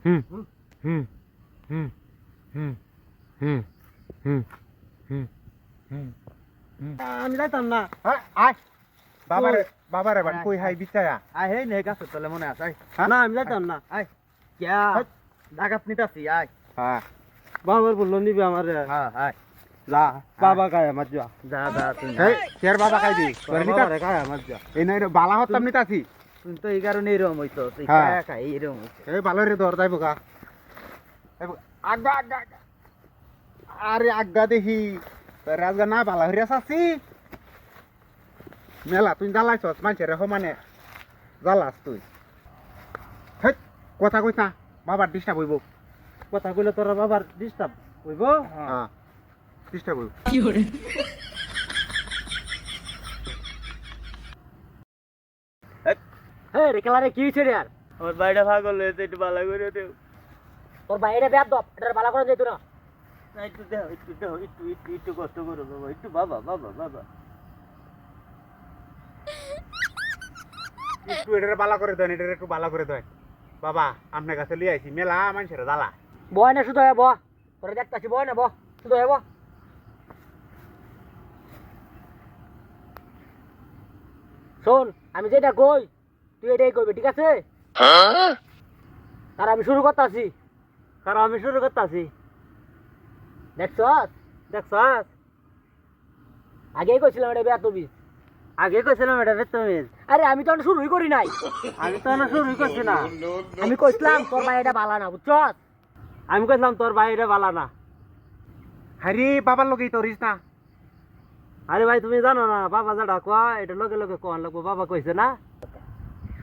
হুম হুম হুম হুম হুম হুম হুম হুম হুম আমি যাইতাম না। আয় বাবারে বাবারে বান কই হাই বিছায়া আয় হে নে গাছের তলে মনে আছে আয়। হ্যাঁ? না আমি যাইতাম না। আয় কিয়া হাট। ডাকাত নিতাছি আয়। হ্যাঁ বাবার বললো নিবি আমার হ্যাঁ আয় যা বাবা গায়ে আমার যা যা যা তুই এই কের বাবা খাইবি তোর নিতা বাবারে গায়ে আমার যা এই নাই বালা হতাম নিতাছি তুই তো এই কারণে এরকম হইতো তুই হ্যাঁ। খায়া খাই এরকম হইতো। এই ভালো রে ধর যাইব গা আজ্ঞা আজ্ঞা আজ্ঞা। আরে আজ্ঞা দেখি তোর রাজগা না বালা হরিয়া আছি মেলা তুই জ্বালাইছস মানুষের সমানে জ্বালাস তুই হেই কথা কইস না বাবার ডিস্টার্ব হইব কথা কইলে তোর বাবার ডিস্টার্ব হইব। হ্যাঁ ডিস্টার্ব হইব হ্যাঁ রে খেলা রে কি হয়েছে রে আর আমার বাইরে পাগল হয়েছে একটু ভালো করে দেও। তোর বাইরে ব্যাপ দপ এটা ভালো করে যেত না না, একটু দেও একটু দেও একটু একটু একটু কষ্ট করো বাবা একটু বাবা বাবা বাবা একটু এটা বালা করে দেন এটা একটু বালা করে দেন বাবা আপনার কাছে লিয়ে আইছি মেলা মানুষের জ্বালা বয় না শুধু হয়ে ব তোরা দেখতাছি বয় না ব শুধু হয়ে ব শোন আমি যেটা কই তুই এটাই কইবি ঠিক আছে আর আমি শুরু করতাছি কারণ আমি শুরু করতেছি দেখছস দেখছস আগেই কইছিলাম এটা বেয়া তবি আগে কইছিলাম এটা বেতমিজ আরে আমি তো এখন শুরুই করি নাই আমি তো না শুরুই করছি না আমি কইছিলাম তোর ভাই এটা বালা না বুঝছস আমি কইছিলাম তোর বাইরে বালা না। হারি বাবার লগেই তো রিস না আরে ভাই তুমি জানো না বাবা যেটা কয় এটা লগে লগে কোন লাগবো বাবা কইছে না।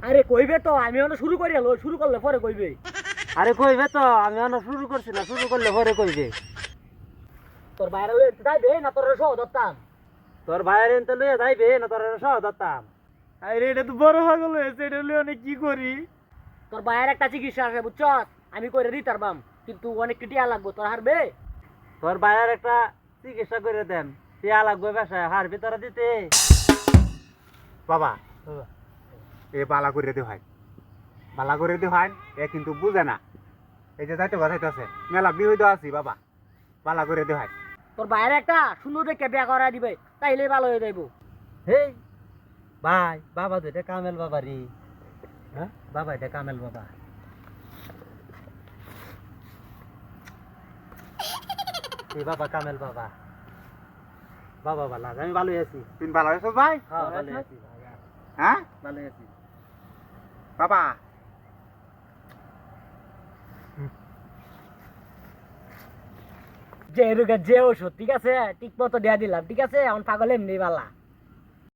আরে কইবে তো আমি এখন শুরু করি হলো শুরু করলে পরে কইবে আরে কইবে তো আমি এখনো শুরু করছি না শুরু করলে পরে কইবে। তোর বাইরে লই যাইবে না তোর সহ ধরতাম তোর ভাইয়ের এনতে লইয়া যাইবে না তোর সহ ধরতাম। আরে এটা তো বড় পাগল হয়েছে এটা লইয়া অনেক কি করি। তোর বাইরের একটা চিকিৎসা আছে বুঝছস আমি কইরে দিতে পারবাম কিন্তু অনেক টিয়া লাগবো তোর হারবে তোর ভাইয়ের একটা চিকিৎসা করে দেন টিয়া লাগবে বাসায় হার ভিতরে দিতে। বাবা এ বালা করে দে ভাই বালা করে দে ভাই এ কিন্তু বুঝে না এই যে যাইতে বাজাইতেছে মেলা বিহইদ আছি বাবা বালা করে দে ভাই তোর বাইরে একটা সুন্দর দেখে বিয়া করা দিবে তাইলে ভালো হয়ে যাইবো হেই ভাই বাবা তো এটা কামেল বাবা রে। হ্যাঁ বাবা এটা কামেল বাবা। এই বাবা কামেল বাবা বাবা ভালো আছে আমি ভালোই আছি। তুই ভালো আছিস ভাই হ্যাঁ ভালোই আছি হ্যাঁ ভালোই আছি। বাবা যে রোগের যে ওষুধ ঠিক আছে ঠিক মতো দেয়া দিলাম ঠিক আছে এখন পাগল এমনি বালা